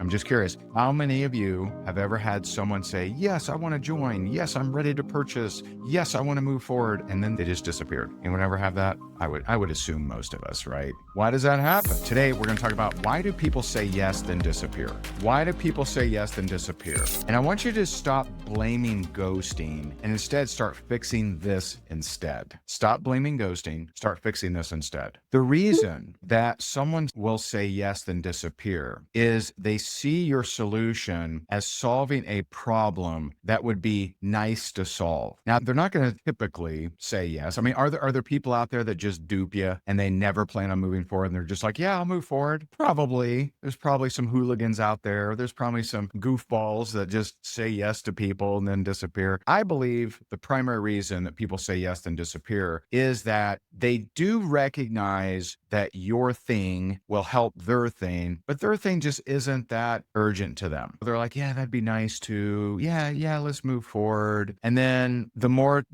I'm just curious, how many of you have ever had someone say, yes, I want to join. Yes, I'm ready to purchase. Yes, I want to move forward. And then they just disappeared. Anyone ever have that? I would assume most of us, right? Why does that happen? Today, we're going to talk about why do people say yes, then disappear? Why do people say yes, then disappear? And I want you to stop blaming ghosting and instead start fixing this instead. Stop blaming ghosting, start fixing this instead. The reason that someone will say yes, then disappear is they see your solution as solving a problem that would be nice to solve. Now, they're not going to typically say yes. I mean, are there people out there that just dupe you and they never plan on moving forward and they're just like, yeah, I'll move forward? Probably. There's probably some hooligans out there. There's probably some goofballs that just say yes to people and then disappear. I believe the primary reason that people say yes then disappear is that they do recognize that your thing will help their thing, but their thing just isn't that urgent to them. They're like, yeah, that'd be nice to, yeah, let's move forward. And then the more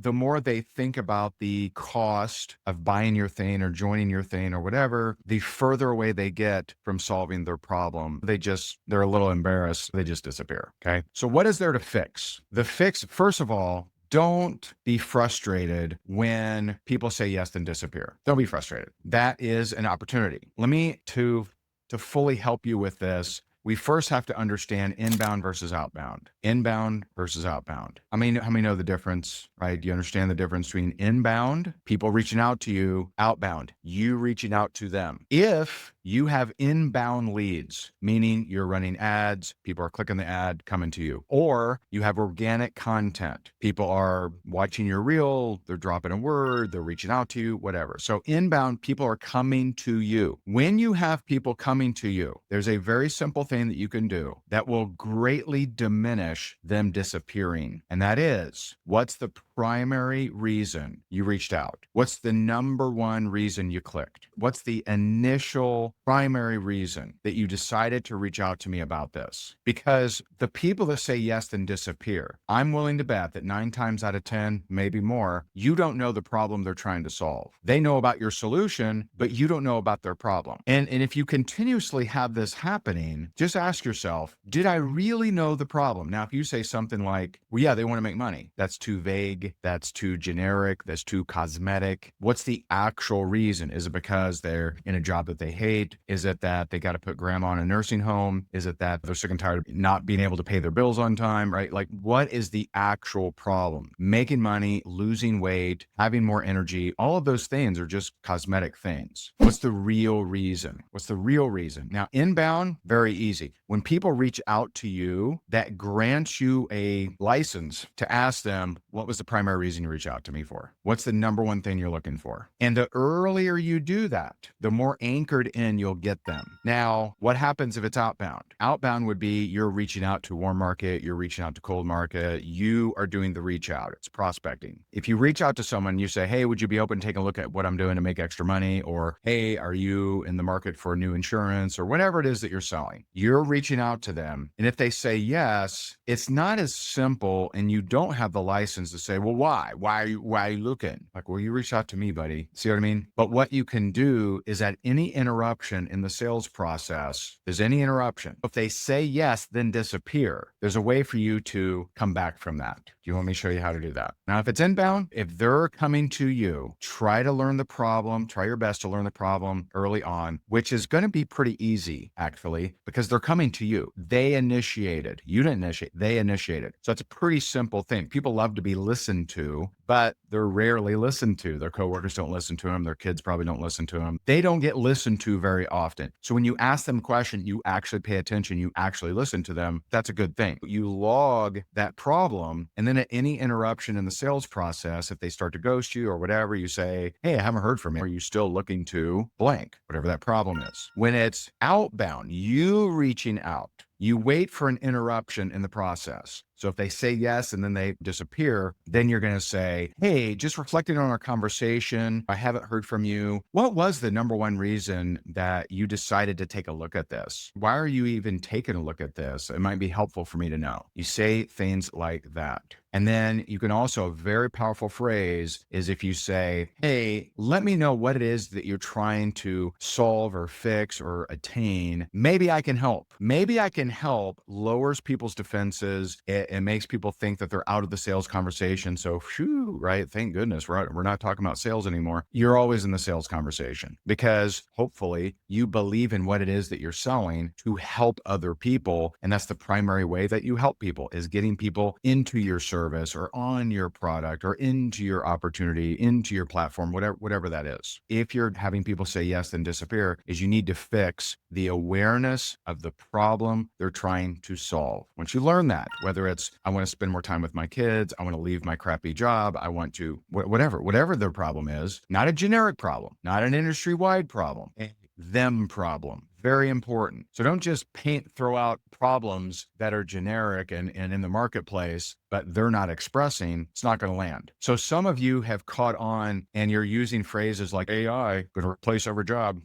they think about the cost of buying your thing or joining your thing or whatever, the further away they get from solving their problem. They're a little embarrassed. They just disappear. Okay. So what is there to fix? The fix, first of all, don't be frustrated when people say yes then disappear. Don't be frustrated. That is an opportunity. To fully help you with this, we first have to understand inbound versus outbound. Inbound versus outbound. How many know the difference, right? Do you understand the difference between inbound, people reaching out to you, outbound, you reaching out to them? If you have inbound leads, meaning you're running ads, people are clicking the ad, coming to you, or you have organic content, people are watching your reel, they're dropping a word, they're reaching out to you, whatever. So inbound, people are coming to you. When you have people coming to you, there's a very simple thing that you can do that will greatly diminish them disappearing. And that is, what's the primary reason you reached out? What's the number one reason you clicked? What's the initial primary reason that you decided to reach out to me about this? Because the people that say yes then disappear, I'm willing to bet that 9 times out of 10, maybe more, you don't know the problem they're trying to solve. They know about your solution, but you don't know about their problem. And if you continuously have this happening, just ask yourself, did I really know the problem? Now, if you say something like, well, yeah, they want to make money, that's too vague, that's too generic, that's too cosmetic. What's the actual reason? Is it because they're in a job that they hate? Is it that they got to put grandma in a nursing home? Is it that they're sick and tired of not being able to pay their bills on time, right? Like, what is the actual problem? Making money, losing weight, having more energy, all of those things are just cosmetic things. What's the real reason? What's the real reason? Now, inbound, very easy. When people reach out to you, that grants you a license to ask them, what was the primary reason you reached out to me for? What's the number one thing you're looking for? And the earlier you do that, the more anchored in you'll get them. Now, what happens if it's outbound? Outbound would be you're reaching out to warm market, you're reaching out to cold market, you are doing the reach out. It's prospecting. If you reach out to someone, you say, hey, would you be open to taking a look at what I'm doing to make extra money? Or, hey, are you in the market for new insurance? Or whatever it is that you're selling. You're reaching out to them. And if they say yes, it's not as simple and you don't have the license to say, well, why? Why are you looking? Like, well, you reached out to me, buddy. See what I mean? But what you can do is at any interruption in the sales process, there's any interruption. If they say yes, then disappear, there's a way for you to come back from that. Do you want me to show you how to do that? Now, if it's inbound, if they're coming to you, try to learn the problem, try your best to learn the problem early on, which is going to be pretty easy, actually, because they're coming to you. They initiated. You didn't initiate. They initiated. So it's a pretty simple thing. People love to be listened to, but they're rarely listened to. Their coworkers don't listen to them. Their kids probably don't listen to them. They don't get listened to very often. So when you ask them a question, you actually pay attention, you actually listen to them. That's a good thing. You log that problem, and then at any interruption in the sales process, if they start to ghost you or whatever, you say, hey, I haven't heard from you. Are you still looking to blank, whatever that problem is? When it's outbound, you reaching out, you wait for an interruption in the process. So if they say yes and then they disappear, then you're going to say, hey, just reflecting on our conversation, I haven't heard from you. What was the number one reason that you decided to take a look at this? Why are you even taking a look at this? It might be helpful for me to know. You say things like that. And then you can also, a very powerful phrase is if you say, hey, let me know what it is that you're trying to solve or fix or attain. Maybe I can help. Maybe I can help lowers people's defenses. It makes people think that they're out of the sales conversation. So, phew, right? Thank goodness we're not talking about sales anymore. You're always in the sales conversation because hopefully you believe in what it is that you're selling to help other people. And that's the primary way that you help people, is getting people into your service or on your product or into your opportunity, into your platform, whatever that is. If you're having people say yes then disappear, is you need to fix the awareness of the problem they're trying to solve. Once you learn that, whether it's I want to spend more time with my kids, I want to leave my crappy job, I want to whatever their problem is, not a generic problem, not an industry-wide problem, them problem. Very important. So don't just throw out problems that are generic and in the marketplace, but they're not expressing. It's not going to land. So some of you have caught on and you're using phrases like AI going to replace every job,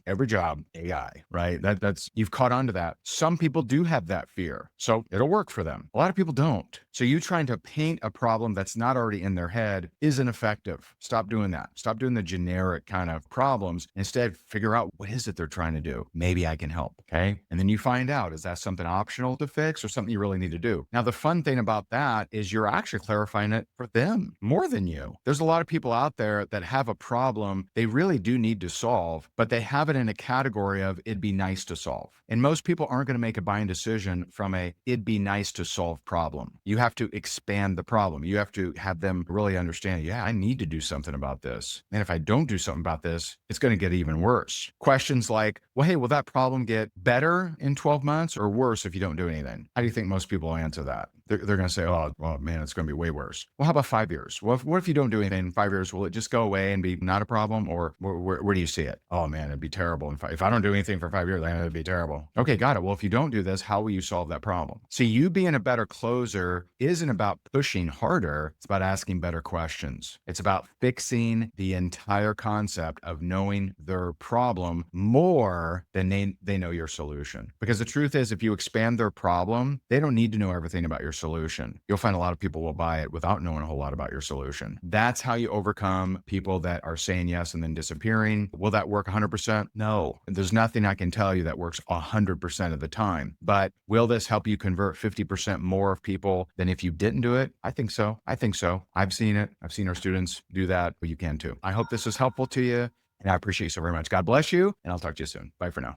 AI, right? That's you've caught on to that. Some people do have that fear. So it'll work for them. A lot of people don't. So you trying to paint a problem that's not already in their head isn't effective. Stop doing that. Stop doing the generic kind of problems. Instead, figure out what is it they're trying to do. Maybe I can help. Okay. And then you find out, is that something optional to fix or something you really need to do? Now, the fun thing about that is you're actually clarifying it for them more than you. There's a lot of people out there that have a problem they really do need to solve, but they have it in a category of it'd be nice to solve. And most people aren't going to make a buying decision from a it'd be nice to solve problem. You have to expand the problem. You have to have them really understand, yeah, I need to do something about this. And if I don't do something about this, it's going to get even worse. Questions like, well, hey, will that problem get better in 12 months or worse if you don't do anything? How do you think most people answer that? They're going to say, oh, well, man, it's going to be way worse. Well, how about 5 years? Well, what if you don't do anything in 5 years? Will it just go away and be not a problem? Or where do you see it? Oh, man, it'd be terrible. If I don't do anything for 5 years, then it'd be terrible. Okay, got it. Well, if you don't do this, how will you solve that problem? See, you being a better closer isn't about pushing harder. It's about asking better questions. It's about fixing the entire concept of knowing their problem more than they know your solution. Because the truth is, if you expand their problem, they don't need to know everything about your solution. You'll find a lot of people will buy it without knowing a whole lot about your solution. That's how you overcome people that are saying yes and then disappearing. Will that work 100%? No. There's nothing I can tell you that works 100% of the time. But will this help you convert 50% more of people than if you didn't do it? I think so. I've seen it. I've seen our students do that, but you can too. I hope this is helpful to you, and I appreciate you so very much. God bless you, and I'll talk to you soon. Bye for now.